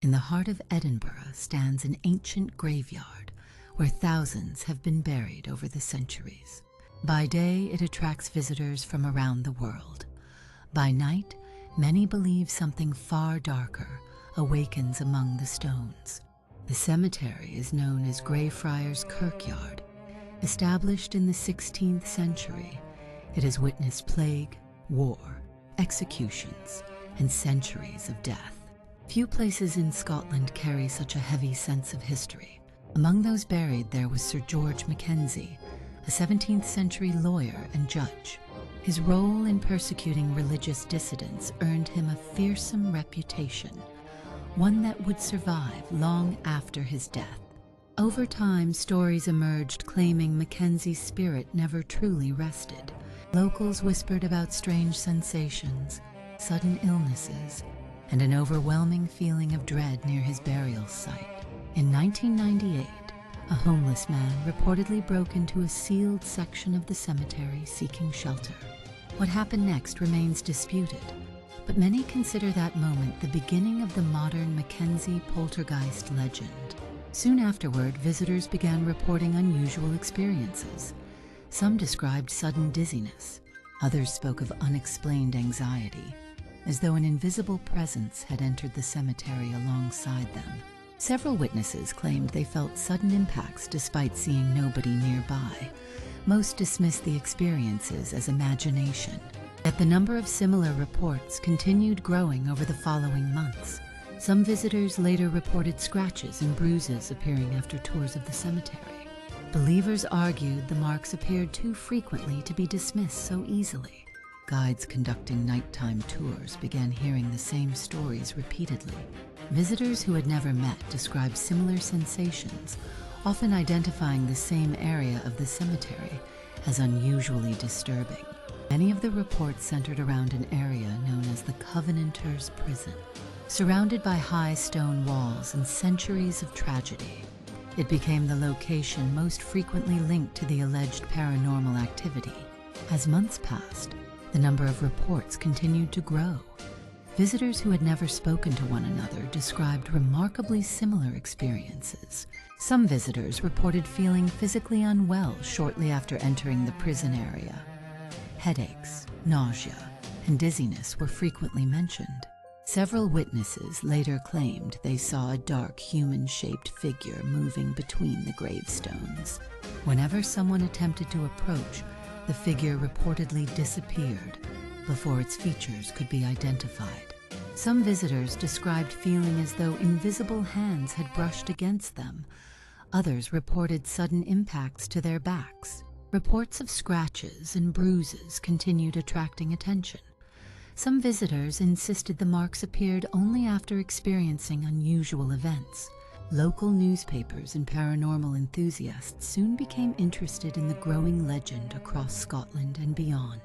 In the heart of Edinburgh stands an ancient graveyard where thousands have been buried over the centuries. By day, it attracts visitors from around the world. By night, many believe something far darker awakens among the stones. The cemetery is known as Greyfriars Kirkyard. Established in the 16th century, it has witnessed plague, war, executions, and centuries of death. Few places in Scotland carry such a heavy sense of history. Among those buried there was Sir George Mackenzie, a 17th century lawyer and judge. His role in persecuting religious dissidents earned him a fearsome reputation, one that would survive long after his death. Over time, stories emerged claiming Mackenzie's spirit never truly rested. Locals whispered about strange sensations, sudden illnesses, and an overwhelming feeling of dread near his burial site. In 1998, a homeless man reportedly broke into a sealed section of the cemetery seeking shelter. What happened next remains disputed, but many consider that moment the beginning of the modern Mackenzie Poltergeist legend. Soon afterward, visitors began reporting unusual experiences. Some described sudden dizziness. Others spoke of unexplained anxiety, as though an invisible presence had entered the cemetery alongside them. Several witnesses claimed they felt sudden impacts despite seeing nobody nearby. Most dismissed the experiences as imagination. Yet the number of similar reports continued growing over the following months. Some visitors later reported scratches and bruises appearing after tours of the cemetery. Believers argued the marks appeared too frequently to be dismissed so easily. Guides conducting nighttime tours began hearing the same stories repeatedly. Visitors who had never met described similar sensations, often identifying the same area of the cemetery as unusually disturbing. Many of the reports centered around an area known as the Covenanters' Prison. Surrounded by high stone walls and centuries of tragedy, it became the location most frequently linked to the alleged paranormal activity. As months passed, the number of reports continued to grow. Visitors who had never spoken to one another described remarkably similar experiences. Some visitors reported feeling physically unwell shortly after entering the prison area. Headaches, nausea, and dizziness were frequently mentioned. Several witnesses later claimed they saw a dark human-shaped figure moving between the gravestones. Whenever someone attempted to approach, the figure reportedly disappeared before its features could be identified. Some visitors described feeling as though invisible hands had brushed against them. Others reported sudden impacts to their backs. Reports of scratches and bruises continued attracting attention. Some visitors insisted the marks appeared only after experiencing unusual events. Local newspapers and paranormal enthusiasts soon became interested in the growing legend across Scotland and beyond.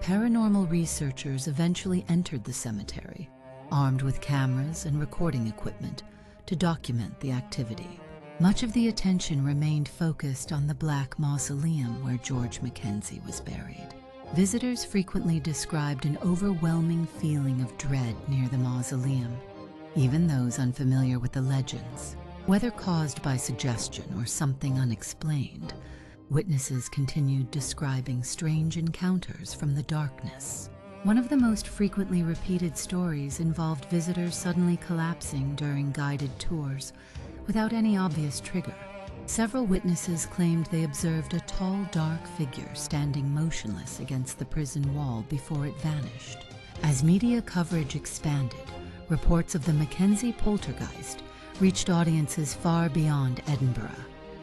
Paranormal researchers eventually entered the cemetery, armed with cameras and recording equipment, to document the activity. Much of the attention remained focused on the Black Mausoleum where George Mackenzie was buried. Visitors frequently described an overwhelming feeling of dread near the mausoleum. Even those unfamiliar with the legends, whether caused by suggestion or something unexplained, witnesses continued describing strange encounters from the darkness. One of the most frequently repeated stories involved visitors suddenly collapsing during guided tours without any obvious trigger. Several witnesses claimed they observed a tall, dark figure standing motionless against the prison wall before it vanished. As media coverage expanded, reports of the Mackenzie Poltergeist reached audiences far beyond Edinburgh.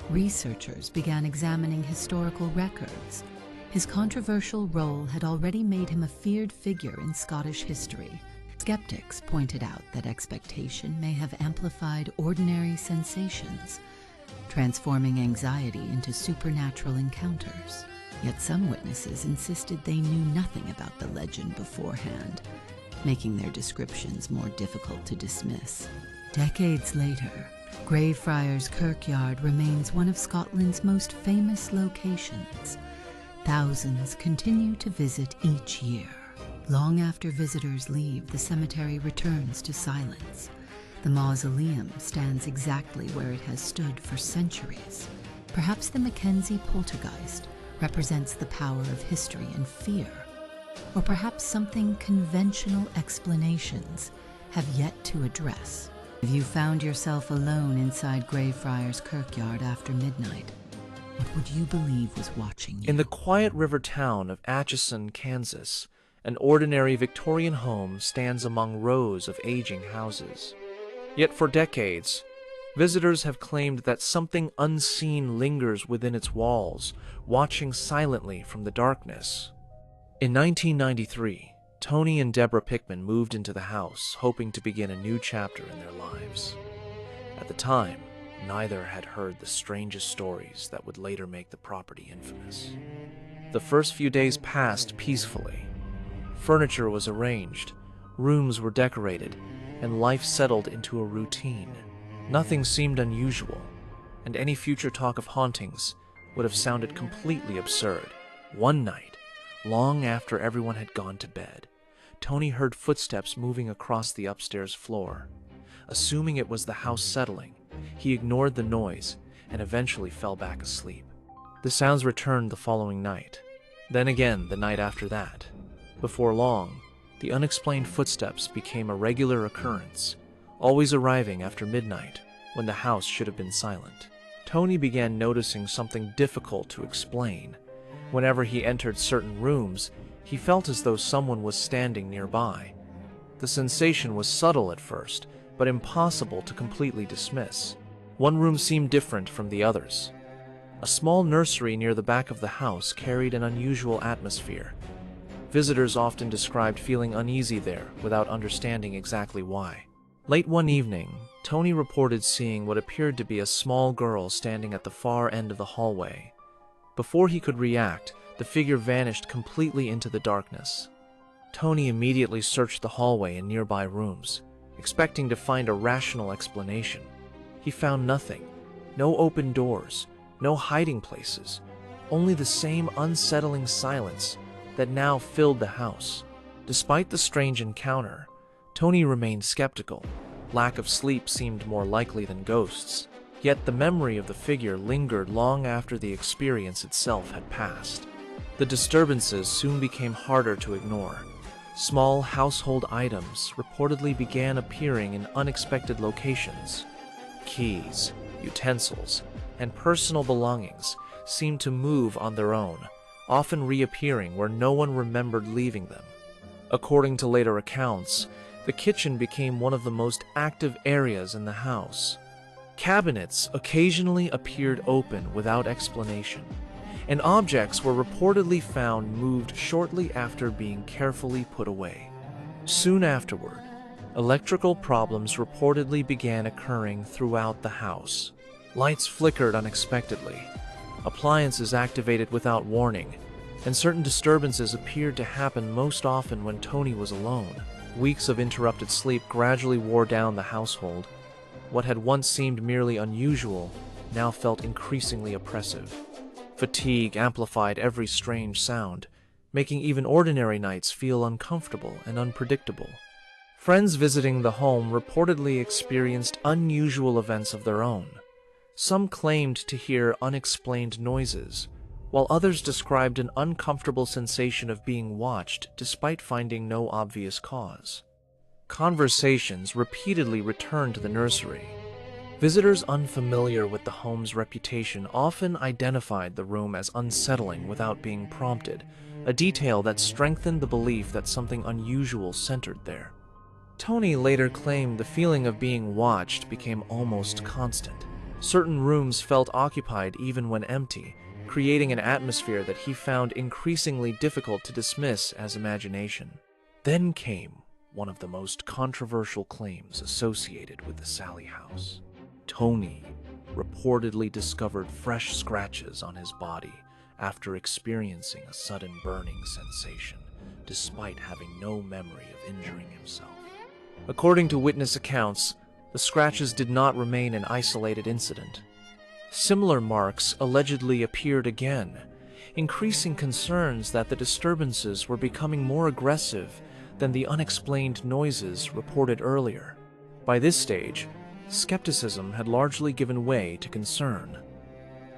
Researchers began examining historical records. His controversial role had already made him a feared figure in Scottish history. Skeptics pointed out that expectation may have amplified ordinary sensations, transforming anxiety into supernatural encounters. Yet some witnesses insisted they knew nothing about the legend beforehand, making their descriptions more difficult to dismiss. Decades later, Greyfriars Kirkyard remains one of Scotland's most famous locations. Thousands continue to visit each year. Long after visitors leave, the cemetery returns to silence. The mausoleum stands exactly where it has stood for centuries. Perhaps the Mackenzie Poltergeist represents the power of history and fear, or perhaps something conventional explanations have yet to address. If you found yourself alone inside Greyfriars Kirkyard after midnight, what would you believe was watching you? In the quiet river town of Atchison, Kansas, an ordinary Victorian home stands among rows of aging houses. Yet for decades, visitors have claimed that something unseen lingers within its walls, watching silently from the darkness. In 1993, Tony and Deborah Pickman moved into the house, hoping to begin a new chapter in their lives. At the time, neither had heard the strangest stories that would later make the property infamous. The first few days passed peacefully. Furniture was arranged, rooms were decorated, and life settled into a routine. Nothing seemed unusual, and any future talk of hauntings would have sounded completely absurd. One night, long after everyone had gone to bed, Tony heard footsteps moving across the upstairs floor. Assuming it was the house settling, he ignored the noise and eventually fell back asleep. The sounds returned the following night, then again the night after that. Before long, the unexplained footsteps became a regular occurrence, always arriving after midnight when the house should have been silent. Tony began noticing something difficult to explain. Whenever he entered certain rooms, he felt as though someone was standing nearby. The sensation was subtle at first, but impossible to completely dismiss. One room seemed different from the others. A small nursery near the back of the house carried an unusual atmosphere. Visitors often described feeling uneasy there without understanding exactly why. Late one evening, Tony reported seeing what appeared to be a small girl standing at the far end of the hallway. Before he could react, the figure vanished completely into the darkness. Tony immediately searched the hallway and nearby rooms, expecting to find a rational explanation. He found nothing. No open doors, no hiding places, only the same unsettling silence that now filled the house. Despite the strange encounter, Tony remained skeptical. Lack of sleep seemed more likely than ghosts, yet the memory of the figure lingered long after the experience itself had passed. The disturbances soon became harder to ignore. Small household items reportedly began appearing in unexpected locations. Keys, utensils, and personal belongings seemed to move on their own, often reappearing where no one remembered leaving them. According to later accounts, the kitchen became one of the most active areas in the house. Cabinets occasionally appeared open without explanation, and objects were reportedly found moved shortly after being carefully put away. Soon afterward, electrical problems reportedly began occurring throughout the house. Lights flickered unexpectedly, appliances activated without warning, and certain disturbances appeared to happen most often when Tony was alone. Weeks of interrupted sleep gradually wore down the household. What had once seemed merely unusual now felt increasingly oppressive. Fatigue amplified every strange sound, making even ordinary nights feel uncomfortable and unpredictable. Friends visiting the home reportedly experienced unusual events of their own. Some claimed to hear unexplained noises, while others described an uncomfortable sensation of being watched despite finding no obvious cause. Conversations repeatedly returned to the nursery. Visitors unfamiliar with the home's reputation often identified the room as unsettling without being prompted, a detail that strengthened the belief that something unusual centered there. Tony later claimed the feeling of being watched became almost constant. Certain rooms felt occupied even when empty, creating an atmosphere that he found increasingly difficult to dismiss as imagination. Then came one of the most controversial claims associated with the Sally house. Tony reportedly discovered fresh scratches on his body after experiencing a sudden burning sensation, despite having no memory of injuring himself. According to witness accounts, the scratches did not remain an isolated incident. Similar marks allegedly appeared again, increasing concerns that the disturbances were becoming more aggressive than the unexplained noises reported earlier. By this stage, skepticism had largely given way to concern.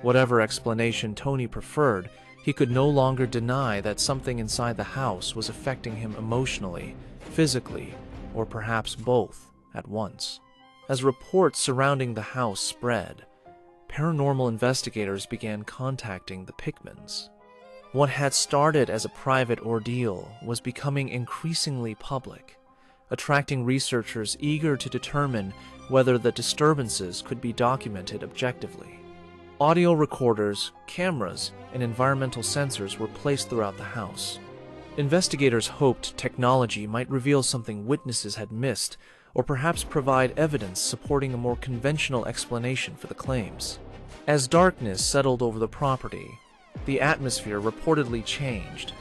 Whatever explanation Tony preferred, he could no longer deny that something inside the house was affecting him emotionally, physically, or perhaps both at once. As reports surrounding the house spread, paranormal investigators began contacting the Pickmans. What had started as a private ordeal was becoming increasingly public, attracting researchers eager to determine whether the disturbances could be documented objectively. Audio recorders, cameras, and environmental sensors were placed throughout the house. Investigators hoped technology might reveal something witnesses had missed, or perhaps provide evidence supporting a more conventional explanation for the claims. As darkness settled over the property, the atmosphere reportedly changed.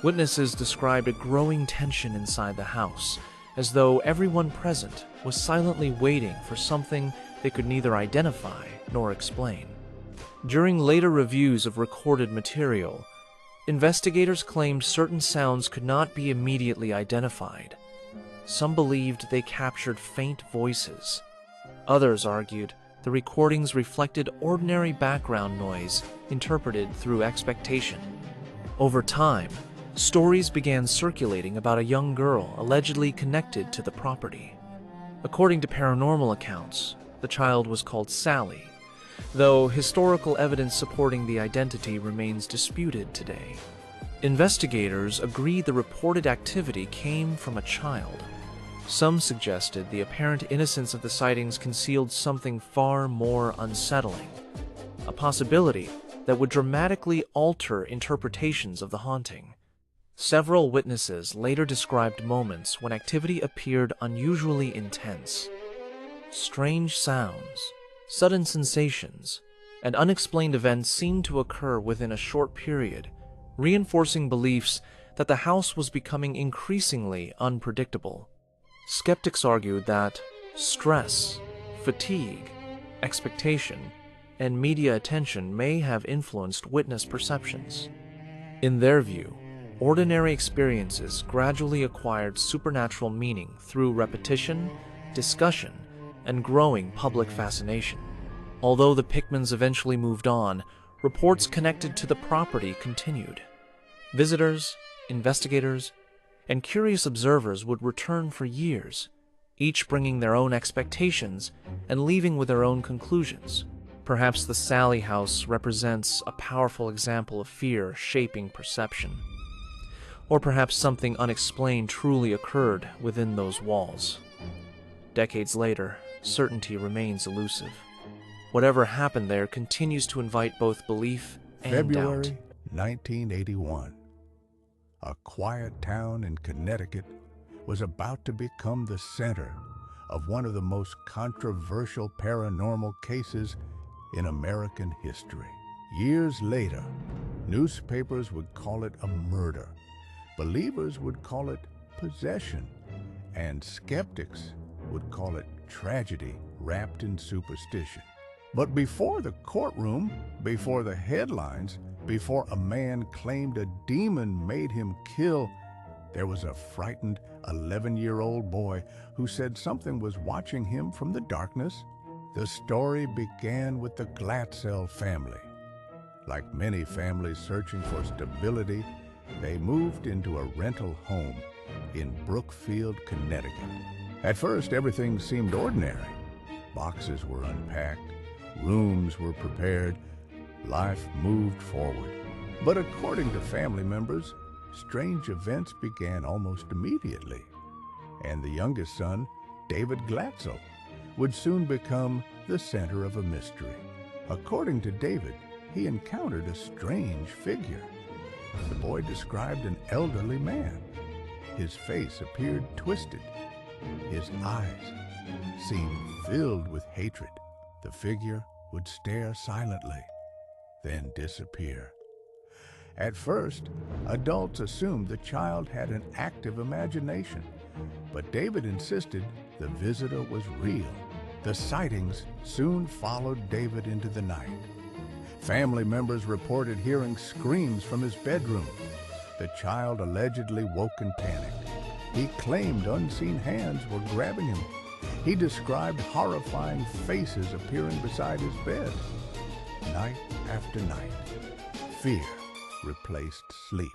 Witnesses described a growing tension inside the house, as though everyone present was silently waiting for something they could neither identify nor explain. During later reviews of recorded material, investigators claimed certain sounds could not be immediately identified. Some believed they captured faint voices. Others argued the recordings reflected ordinary background noise interpreted through expectation. Over time, stories began circulating about a young girl allegedly connected to the property. According to paranormal accounts, the child was called Sally, though historical evidence supporting the identity remains disputed today. Investigators agree the reported activity came from a child. Some suggested the apparent innocence of the sightings concealed something far more unsettling, a possibility that would dramatically alter interpretations of the haunting. Several witnesses later described moments when activity appeared unusually intense. Strange sounds, sudden sensations, and unexplained events seemed to occur within a short period, reinforcing beliefs that the house was becoming increasingly unpredictable. Skeptics argued that stress, fatigue, expectation, and media attention may have influenced witness perceptions. In their view, ordinary experiences gradually acquired supernatural meaning through repetition, discussion, and growing public fascination. Although the Pickmans eventually moved on, reports connected to the property continued. Visitors, investigators, and curious observers would return for years, each bringing their own expectations and leaving with their own conclusions. Perhaps the Sally house represents a powerful example of fear shaping perception. Or perhaps something unexplained truly occurred within those walls. Decades later, certainty remains elusive. Whatever happened there continues to invite both belief and February doubt. 1981. A quiet town in Connecticut was about to become the center of one of the most controversial paranormal cases in American history. Years later, newspapers would call it a murder, believers would call it possession, and skeptics would call it tragedy wrapped in superstition. But before the courtroom, before the headlines, before a man claimed a demon made him kill, there was a frightened 11-year-old boy who said something was watching him from the darkness. The story began with the Glatzel family. Like many families searching for stability, they moved into a rental home in Brookfield, Connecticut. At first, everything seemed ordinary. Boxes were unpacked, rooms were prepared, life moved forward. But according to family members, strange events began almost immediately. And the youngest son, David Glatzel, would soon become the center of a mystery. According to David, he encountered a strange figure. The boy described an elderly man. His face appeared twisted. His eyes seemed filled with hatred. The figure would stare silently, then disappear. At first, adults assumed the child had an active imagination, but David insisted the visitor was real. The sightings soon followed David into the night. Family members reported hearing screams from his bedroom. The child allegedly woke and panicked. He claimed unseen hands were grabbing him. He described horrifying faces appearing beside his bed. Night after night, fear replaced sleep.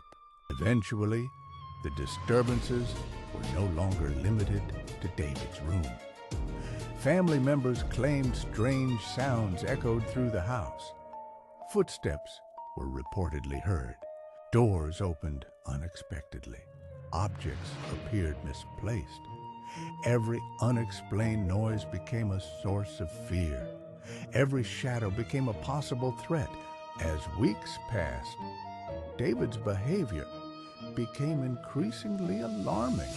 Eventually, the disturbances were no longer limited to David's room. Family members claimed strange sounds echoed through the house. Footsteps were reportedly heard. Doors opened unexpectedly. Objects appeared misplaced. Every unexplained noise became a source of fear. Every shadow became a possible threat. As weeks passed, David's behavior became increasingly alarming.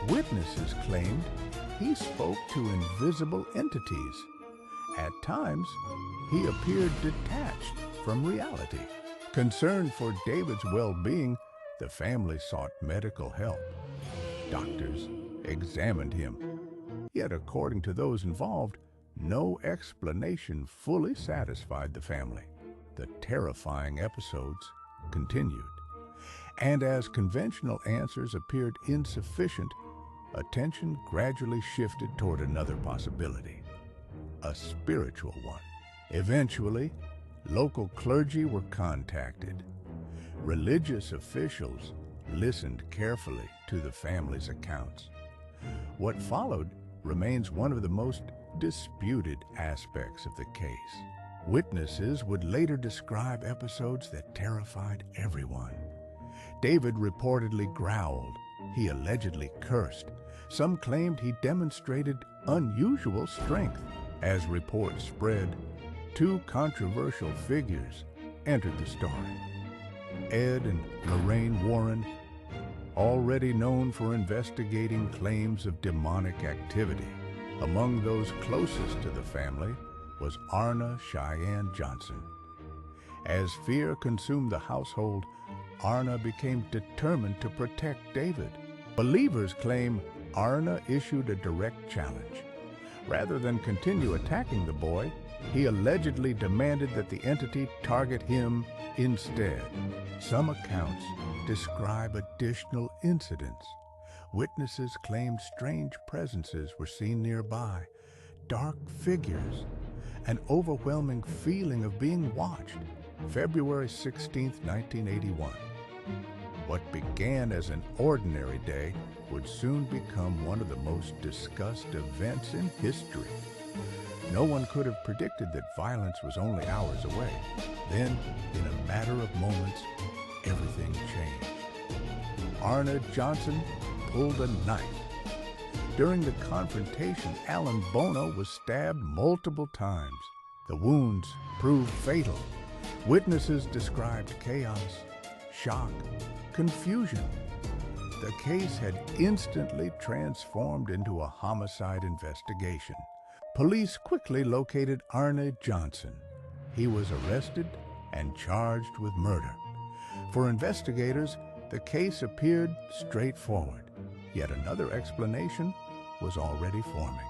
Witnesses claimed he spoke to invisible entities. At times, he appeared detached from reality. Concerned for David's well-being, the family sought medical help. Doctors examined him. Yet, according to those involved, no explanation fully satisfied the family. The terrifying episodes continued. And as conventional answers appeared insufficient, attention gradually shifted toward another possibility, a spiritual one. Eventually, local clergy were contacted. Religious officials listened carefully to the family's accounts. What followed remains one of the most disputed aspects of the case. Witnesses would later describe episodes that terrified everyone. David reportedly growled. He allegedly cursed. Some claimed he demonstrated unusual strength. As reports spread, two controversial figures entered the story. Ed and Lorraine Warren, already known for investigating claims of demonic activity. Among those closest to the family was Arna Cheyenne Johnson. As fear consumed the household, Arna became determined to protect David. Believers claim Arna issued a direct challenge. Rather than continue attacking the boy, he allegedly demanded that the entity target him instead. Some accounts describe additional incidents. Witnesses claimed strange presences were seen nearby, dark figures, an overwhelming feeling of being watched. February 16, 1981. What began as an ordinary day would soon become one of the most discussed events in history. No one could have predicted that violence was only hours away. Then, in a matter of moments, everything changed. Arna Johnson pulled a knife. During the confrontation, Alan Bono was stabbed multiple times. The wounds proved fatal. Witnesses described chaos, shock, confusion. The case had instantly transformed into a homicide investigation. Police quickly located Arna Johnson. He was arrested and charged with murder. For investigators, the case appeared straightforward. Yet another explanation was already forming.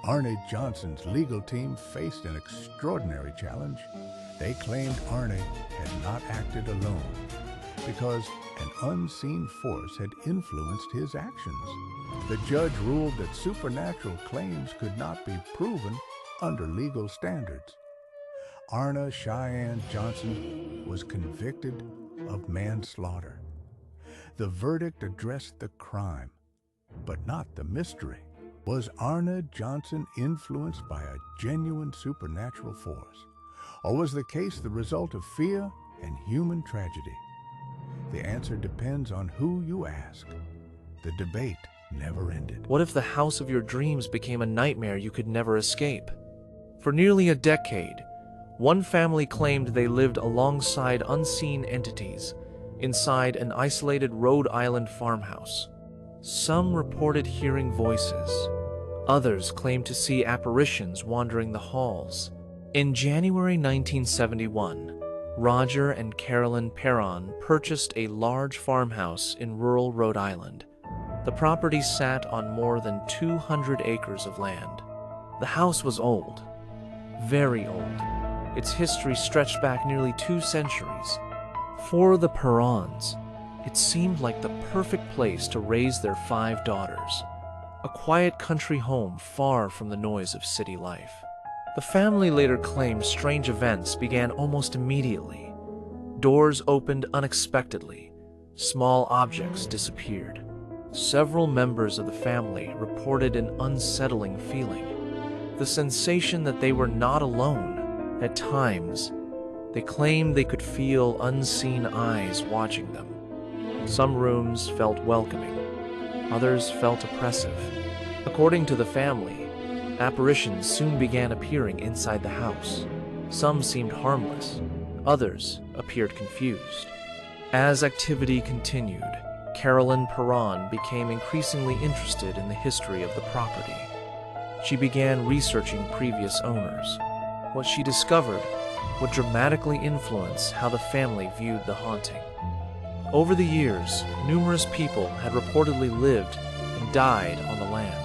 Arna Johnson's legal team faced an extraordinary challenge. They claimed Arna had not acted alone because an unseen force had influenced his actions. The judge ruled that supernatural claims could not be proven under legal standards. Arna Cheyenne Johnson was convicted of manslaughter. The verdict addressed the crime, but not the mystery. Was Arna Johnson influenced by a genuine supernatural force? Or was the case the result of fear and human tragedy? The answer depends on who you ask. The debate never ended. What if the house of your dreams became a nightmare you could never escape? For nearly a decade, one family claimed they lived alongside unseen entities inside an isolated Rhode Island farmhouse. Some reported hearing voices. Others claimed to see apparitions wandering the halls. In January 1971, Roger and Carolyn Perron purchased a large farmhouse in rural Rhode Island. The property sat on more than 200 acres of land. The house was old, very old. Its history stretched back nearly 2 centuries. For the Perrons, it seemed like the perfect place to raise their 5 daughters. a quiet country home far from the noise of city life. The family later claimed strange events began almost immediately. Doors opened unexpectedly. Small objects disappeared. Several members of the family reported an unsettling feeling, the sensation that they were not alone. At times, they claimed they could feel unseen eyes watching them. Some rooms felt welcoming, others felt oppressive. According to the family, apparitions soon began appearing inside the house. Some seemed harmless, others appeared confused. As activity continued, Carolyn Perron became increasingly interested in the history of the property. She began researching previous owners. What she discovered would dramatically influence how the family viewed the haunting. Over the years, numerous people had reportedly lived and died on the land.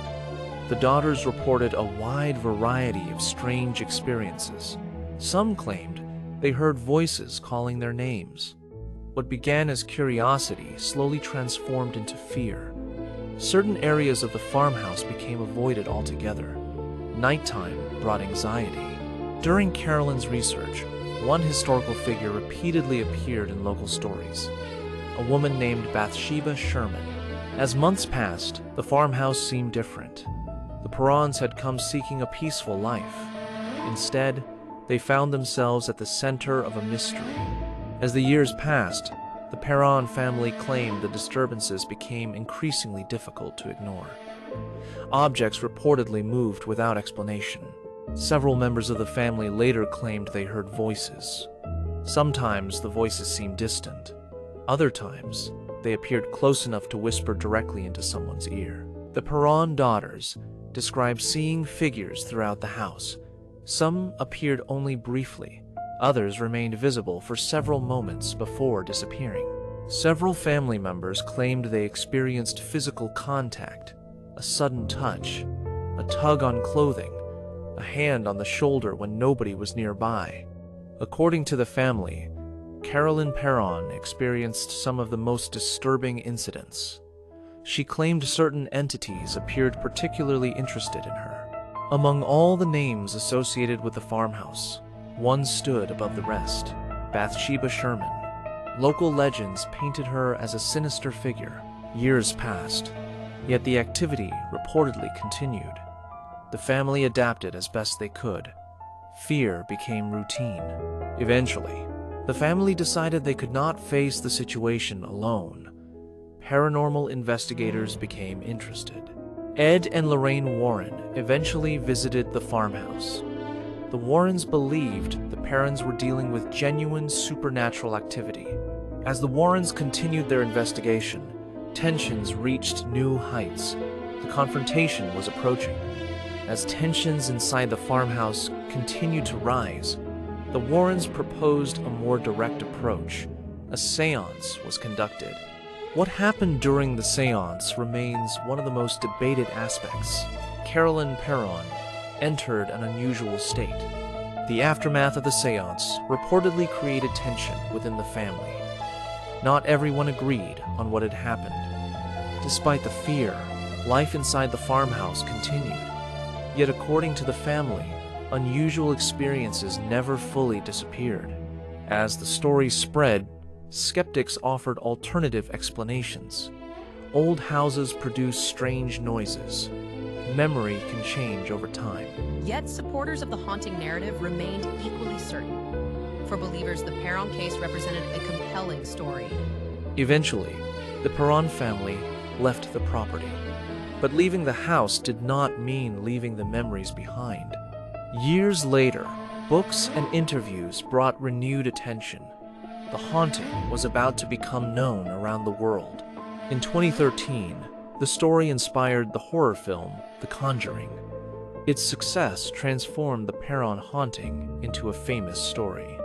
The daughters reported a wide variety of strange experiences. Some claimed they heard voices calling their names. What began as curiosity slowly transformed into fear. Certain areas of the farmhouse became avoided altogether. Nighttime brought anxiety. During Carolyn's research, one historical figure repeatedly appeared in local stories, a woman named Bathsheba Sherman. As months passed, the farmhouse seemed different. The Perrons had come seeking a peaceful life. Instead, they found themselves at the center of a mystery. As the years passed, the Perron family claimed the disturbances became increasingly difficult to ignore. Objects reportedly moved without explanation. Several members of the family later claimed they heard voices. Sometimes the voices seemed distant. Other times, they appeared close enough to whisper directly into someone's ear. The Perron daughters described seeing figures throughout the house. Some appeared only briefly. Others remained visible for several moments before disappearing. Several family members claimed they experienced physical contact, a sudden touch, a tug on clothing, a hand on the shoulder when nobody was nearby. According to the family, Carolyn Perron experienced some of the most disturbing incidents. She claimed certain entities appeared particularly interested in her. Among all the names associated with the farmhouse, one stood above the rest: Bathsheba Sherman. Local legends painted her as a sinister figure. Years passed, yet the activity reportedly continued. The family adapted as best they could. Fear became routine. Eventually, the family decided they could not face the situation alone. Paranormal investigators became interested. Ed and Lorraine Warren eventually visited the farmhouse. The Warrens believed the Perrons were dealing with genuine supernatural activity. As the Warrens continued their investigation, tensions reached new heights. The confrontation was approaching. As tensions inside the farmhouse continued to rise, the Warrens proposed a more direct approach. A séance was conducted. What happened during the séance remains one of the most debated aspects. Carolyn Perron entered an unusual state. The aftermath of the séance reportedly created tension within the family. Not everyone agreed on what had happened. Despite the fear, life inside the farmhouse continued. Yet according to the family, unusual experiences never fully disappeared. As the story spread, skeptics offered alternative explanations. Old houses produce strange noises. Memory can change over time. Yet supporters of the haunting narrative remained equally certain. For believers, the Perron case represented a compelling story. Eventually, the Perron family left the property. But leaving the house did not mean leaving the memories behind. Years later, books and interviews brought renewed attention. The haunting was about to become known around the world. In 2013, the story inspired the horror film The Conjuring. Its success transformed the Perron haunting into a famous story.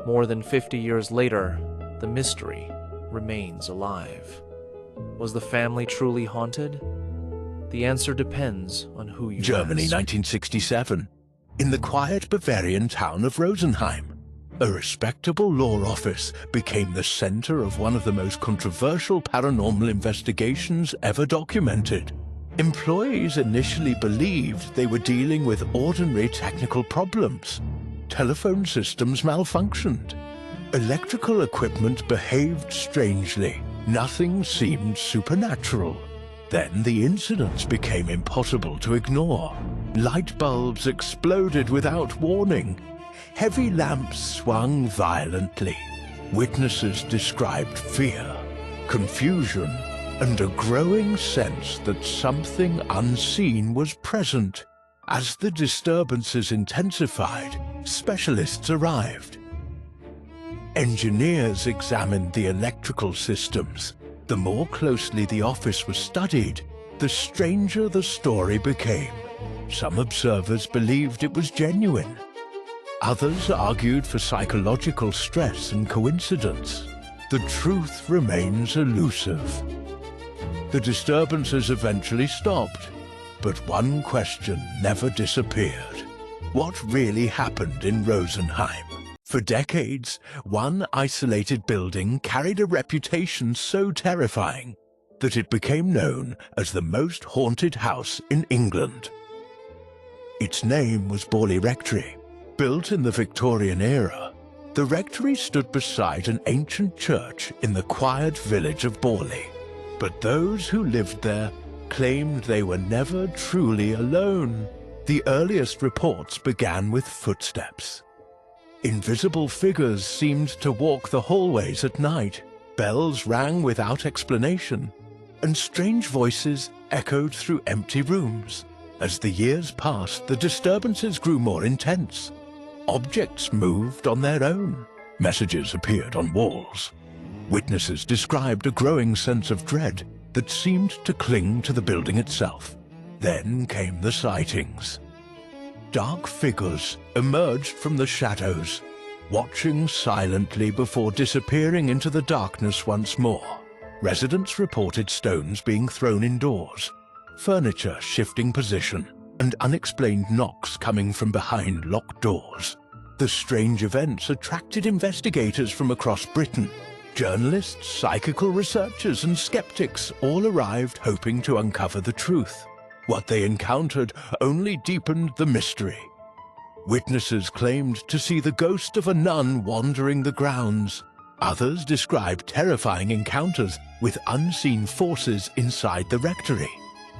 More than 50 years later, the mystery remains alive. Was the family truly haunted? The answer depends on who you Germany, ask. 1967. In the quiet Bavarian town of Rosenheim, a respectable law office became the center of one of the most controversial paranormal investigations ever documented. Employees initially believed they were dealing with ordinary technical problems. Telephone systems malfunctioned. Electrical equipment behaved strangely. Nothing seemed supernatural. Then the incidents became impossible to ignore. Light bulbs exploded without warning. Heavy lamps swung violently. Witnesses described fear, confusion, and a growing sense that something unseen was present. As the disturbances intensified, specialists arrived. Engineers examined the electrical systems. The more closely the office was studied, the stranger the story became. Some observers believed it was genuine. Others argued for psychological stress and coincidence. The truth remains elusive. The disturbances eventually stopped, but one question never disappeared. What really happened in Rosenheim? For decades, one isolated building carried a reputation so terrifying that it became known as the most haunted house in England. Its name was Borley Rectory. Built in the Victorian era, the rectory stood beside an ancient church in the quiet village of Borley. But those who lived there claimed they were never truly alone. The earliest reports began with footsteps. Invisible figures seemed to walk the hallways at night. Bells rang without explanation, and strange voices echoed through empty rooms. As the years passed, the disturbances grew more intense. Objects moved on their own. Messages appeared on walls. Witnesses described a growing sense of dread that seemed to cling to the building itself. Then came the sightings. Dark figures emerged from the shadows, watching silently before disappearing into the darkness once more. Residents reported stones being thrown indoors, furniture shifting position, and unexplained knocks coming from behind locked doors. The strange events attracted investigators from across Britain. Journalists, psychical researchers, and skeptics all arrived hoping to uncover the truth. What they encountered only deepened the mystery. Witnesses claimed to see the ghost of a nun wandering the grounds. Others described terrifying encounters with unseen forces inside the rectory.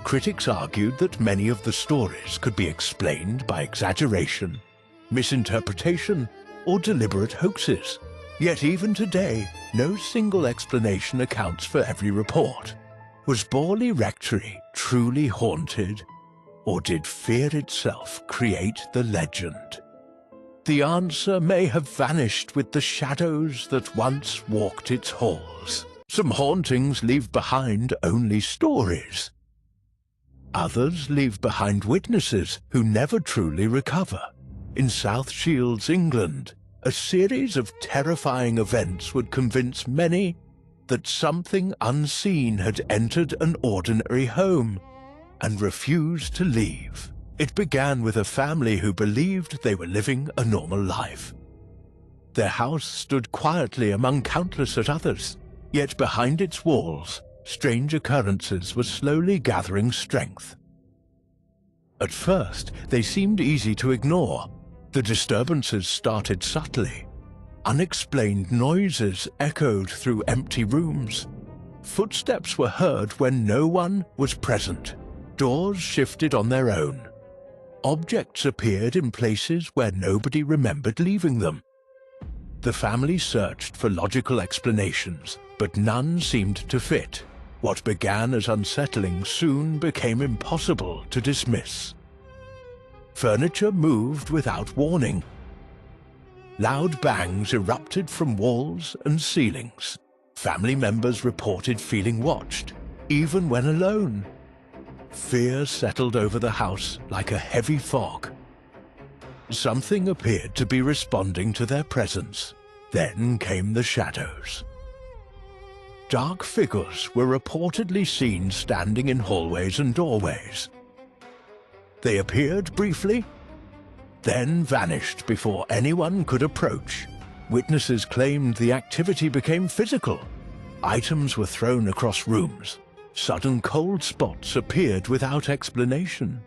Critics argued that many of the stories could be explained by exaggeration, misinterpretation, or deliberate hoaxes. Yet even today, no single explanation accounts for every report. Was Borley Rectory truly haunted, or did fear itself create the legend? The answer may have vanished with the shadows that once walked its halls. Some hauntings leave behind only stories. Others leave behind witnesses who never truly recover. In South Shields, England, a series of terrifying events would convince many that something unseen had entered an ordinary home and refused to leave. It began with a family who believed they were living a normal life. Their house stood quietly among countless others, yet behind its walls, strange occurrences were slowly gathering strength. At first, they seemed easy to ignore. The disturbances started subtly. Unexplained noises echoed through empty rooms. Footsteps were heard when no one was present. Doors shifted on their own. Objects appeared in places where nobody remembered leaving them. The family searched for logical explanations, but none seemed to fit. What began as unsettling soon became impossible to dismiss. Furniture moved without warning. Loud bangs erupted from walls and ceilings. Family members reported feeling watched, even when alone. Fear settled over the house like a heavy fog. Something appeared to be responding to their presence. Then came the shadows. Dark figures were reportedly seen standing in hallways and doorways. They appeared briefly, then vanished before anyone could approach. Witnesses claimed the activity became physical. Items were thrown across rooms. Sudden cold spots appeared without explanation.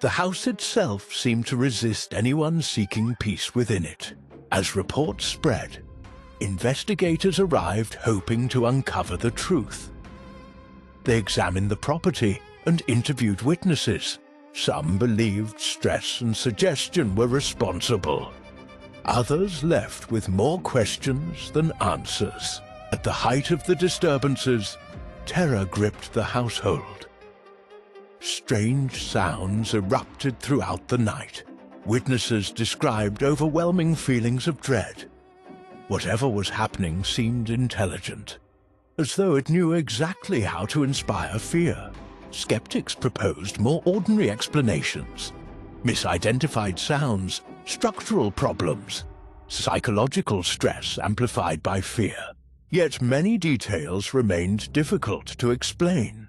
The house itself seemed to resist anyone seeking peace within it. As reports spread, investigators arrived hoping to uncover the truth. They examined the property and interviewed witnesses. Some believed stress and suggestion were responsible. Others left with more questions than answers. At the height of the disturbances, terror gripped the household. Strange sounds erupted throughout the night. Witnesses described overwhelming feelings of dread. Whatever was happening seemed intelligent, as though it knew exactly how to inspire fear. Skeptics proposed more ordinary explanations: misidentified sounds, structural problems, psychological stress amplified by fear. Yet many details remained difficult to explain.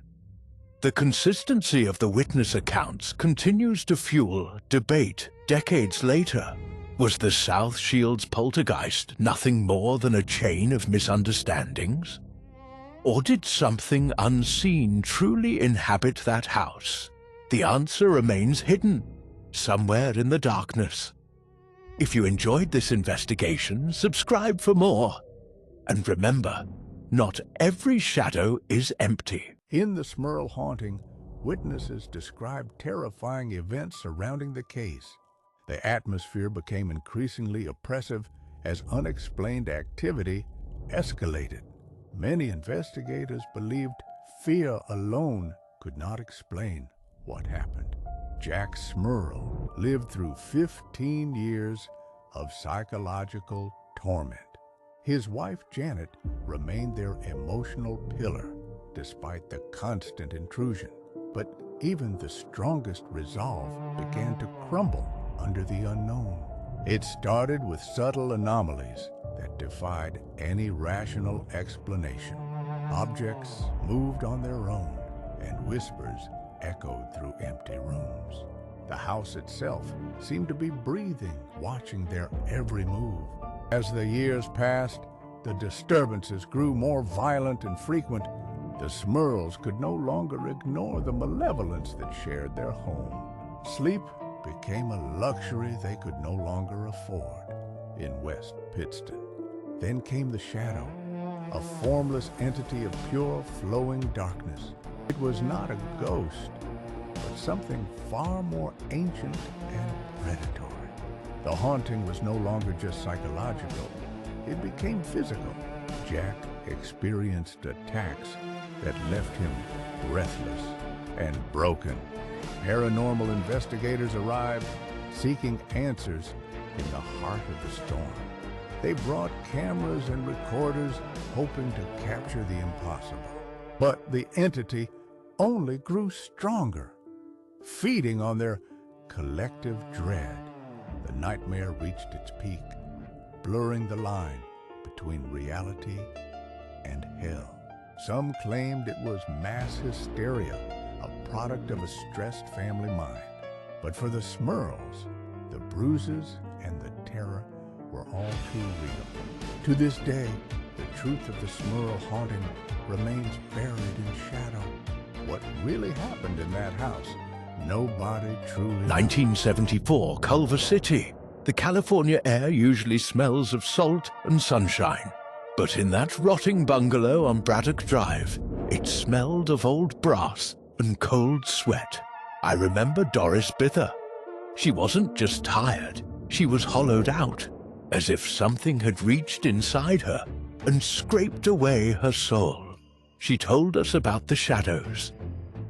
The consistency of the witness accounts continues to fuel debate decades later. Was the South Shields poltergeist nothing more than a chain of misunderstandings? Or did something unseen truly inhabit that house? The answer remains hidden, somewhere in the darkness. If you enjoyed this investigation, subscribe for more. And remember, not every shadow is empty. In the Smurl Haunting, witnesses described terrifying events surrounding the case. The atmosphere became increasingly oppressive as unexplained activity escalated. Many investigators believed fear alone could not explain what happened. Jack Smurl lived through 15 years of psychological torment. His wife, Janet, remained their emotional pillar despite the constant intrusion. But even the strongest resolve began to crumble under the unknown. It started with subtle anomalies that defied any rational explanation. Objects moved on their own, and whispers echoed through empty rooms. The house itself seemed to be breathing, watching their every move. As the years passed, the disturbances grew more violent and frequent. The Smurls could no longer ignore the malevolence that shared their home. Sleep became a luxury they could no longer afford in West Pittston. Then came the shadow, a formless entity of pure flowing darkness. It was not a ghost, but something far more ancient and predatory. The haunting was no longer just psychological, it became physical. Jack experienced attacks that left him breathless and broken. Paranormal investigators arrived, seeking answers in the heart of the storm. They brought cameras and recorders, hoping to capture the impossible. But the entity only grew stronger, feeding on their collective dread. The nightmare reached its peak, blurring the line between reality and hell. Some claimed it was mass hysteria, a product of a stressed family mind. But for the Smurls, the bruises and the terror were all too real. To this day, the truth of the Smurl haunting remains buried in shadow. What really happened in that house, nobody truly knows. 1974, Culver City. The California air usually smells of salt and sunshine. But in that rotting bungalow on Braddock Drive, it smelled of old brass and cold sweat. I remember Doris Bither. She wasn't just tired, she was hollowed out, as if something had reached inside her and scraped away her soul. She told us about the shadows,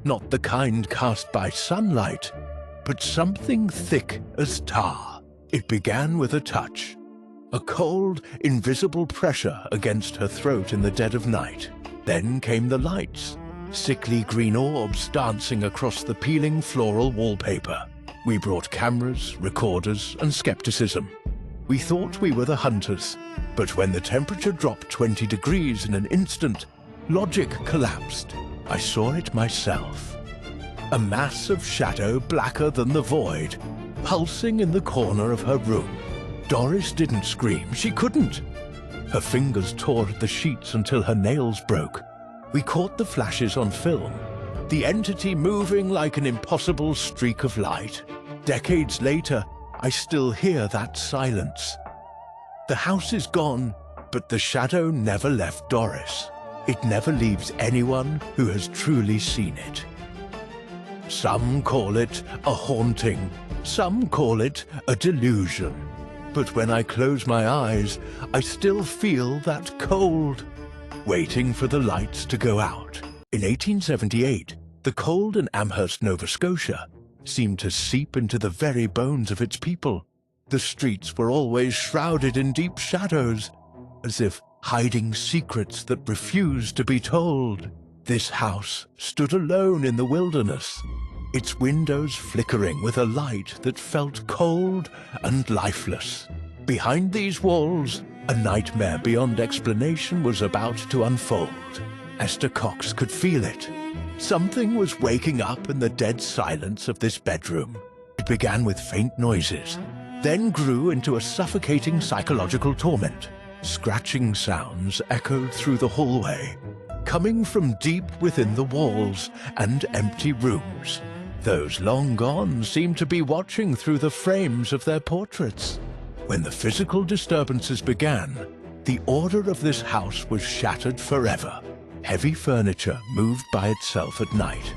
not the kind cast by sunlight, but something thick as tar. It began with a touch, a cold, invisible pressure against her throat in the dead of night. Then came the lights, sickly green orbs dancing across the peeling floral wallpaper. We brought cameras, recorders, and skepticism. We thought we were the hunters, but when the temperature dropped 20 degrees in an instant, logic collapsed. I saw it myself. A mass of shadow blacker than the void, pulsing in the corner of her room. Doris didn't scream, she couldn't. Her fingers tore at the sheets until her nails broke. We caught the flashes on film, the entity moving like an impossible streak of light. Decades later, I still hear that silence. The house is gone, but the shadow never left Doris. It never leaves anyone who has truly seen it. Some call it a haunting, some call it a delusion. But when I close my eyes, I still feel that cold, waiting for the lights to go out. In 1878, the cold in Amherst, Nova Scotia, seemed to seep into the very bones of its people. The streets were always shrouded in deep shadows, as if hiding secrets that refused to be told. This house stood alone in the wilderness, its windows flickering with a light that felt cold and lifeless. Behind these walls, a nightmare beyond explanation was about to unfold. Esther Cox could feel it. Something was waking up in the dead silence of this bedroom. It began with faint noises, then grew into a suffocating psychological torment. Scratching sounds echoed through the hallway, coming from deep within the walls and empty rooms. Those long gone seemed to be watching through the frames of their portraits. When the physical disturbances began, the order of this house was shattered forever. Heavy furniture moved by itself at night,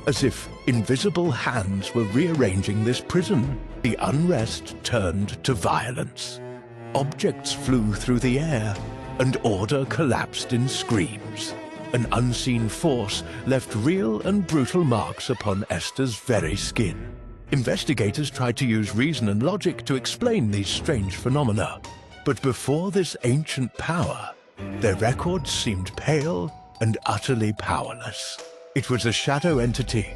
as if invisible hands were rearranging this prison. The unrest turned to violence. Objects flew through the air, and order collapsed in screams. An unseen force left real and brutal marks upon Esther's very skin. Investigators tried to use reason and logic to explain these strange phenomena, but before this ancient power, their records seemed pale and utterly powerless. It was a shadow entity,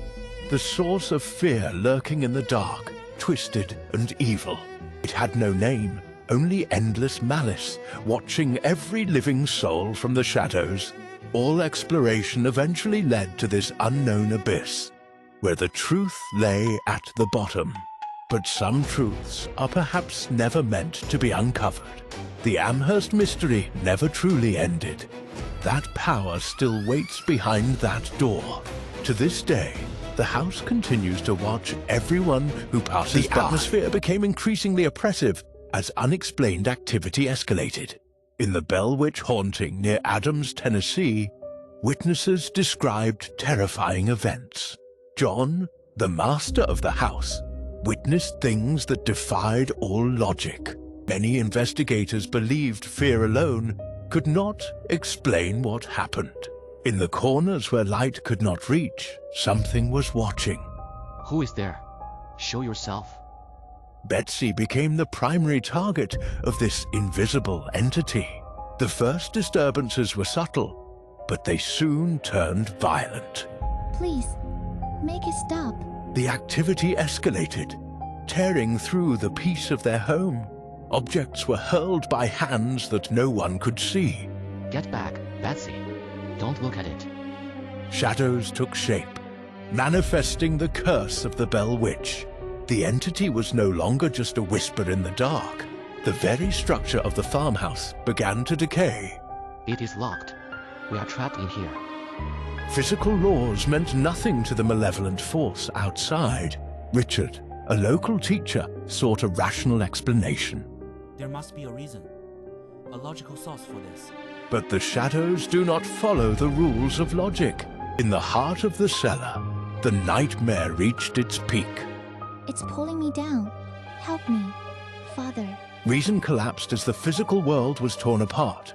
the source of fear lurking in the dark, twisted and evil. It had no name, only endless malice, watching every living soul from the shadows. All exploration eventually led to this unknown abyss, where the truth lay at the bottom. But some truths are perhaps never meant to be uncovered. The Amherst mystery never truly ended. That power still waits behind that door. To this day, the house continues to watch everyone who passes by. The atmosphere became increasingly oppressive as unexplained activity escalated. In the Bell Witch haunting near Adams, Tennessee, witnesses described terrifying events. John, the master of the house, witnessed things that defied all logic. Many investigators believed fear alone could not explain what happened. In the corners where light could not reach, something was watching. Who is there? Show yourself. Betsy became the primary target of this invisible entity. The first disturbances were subtle, but they soon turned violent. Please, make it stop. The activity escalated, tearing through the peace of their home. Objects were hurled by hands that no one could see. Get back, Betsy. Don't look at it. Shadows took shape, manifesting the curse of the Bell Witch. The entity was no longer just a whisper in the dark. The very structure of the farmhouse began to decay. It is locked. We are trapped in here. Physical laws meant nothing to the malevolent force outside. Richard, a local teacher, sought a rational explanation. There must be a reason, a logical source for this. But the shadows do not follow the rules of logic. In the heart of the cellar, the nightmare reached its peak. It's pulling me down. Help me, Father. Reason collapsed as the physical world was torn apart.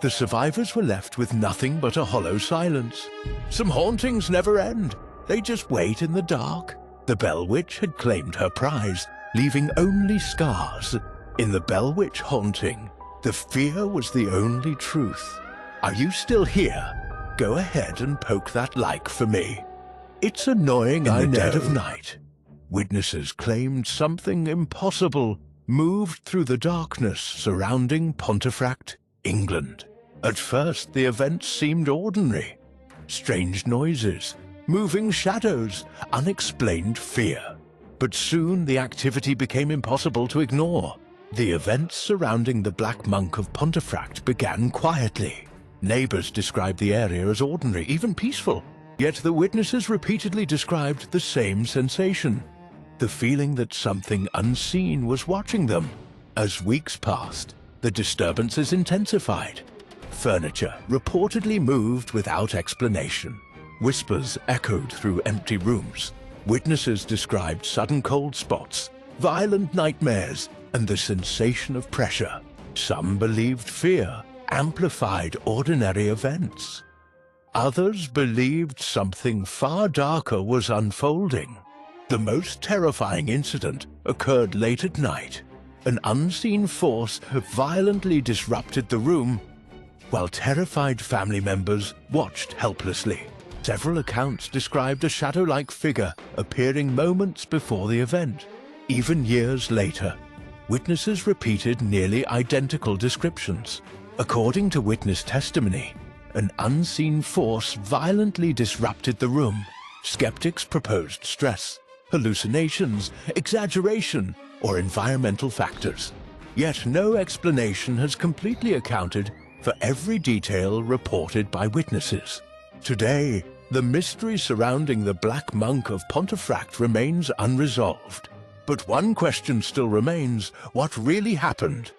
The survivors were left with nothing but a hollow silence. Some hauntings never end. They just wait in the dark. The Bell Witch had claimed her prize, leaving only scars. In the Bell Witch haunting, the fear was the only truth. Are you still here? Go ahead and poke that like for me. It's annoying, I know. In the dead of night, witnesses claimed something impossible moved through the darkness surrounding Pontefract, England. At first, the events seemed ordinary. Strange noises, moving shadows, unexplained fear. But soon the activity became impossible to ignore. The events surrounding the Black Monk of Pontefract began quietly. Neighbors described the area as ordinary, even peaceful, yet the witnesses repeatedly described the same sensation, the feeling that something unseen was watching them. As weeks passed, the disturbances intensified. Furniture reportedly moved without explanation. Whispers echoed through empty rooms. Witnesses described sudden cold spots, violent nightmares, and the sensation of pressure. Some believed fear amplified ordinary events. Others believed something far darker was unfolding. The most terrifying incident occurred late at night. An unseen force violently disrupted the room, while terrified family members watched helplessly. Several accounts described a shadow-like figure appearing moments before the event. Even years later, witnesses repeated nearly identical descriptions. According to witness testimony, an unseen force violently disrupted the room. Skeptics proposed stress, hallucinations, exaggeration, or environmental factors. Yet no explanation has completely accounted for every detail reported by witnesses. Today, the mystery surrounding the Black Monk of Pontefract remains unresolved. But one question still remains: what really happened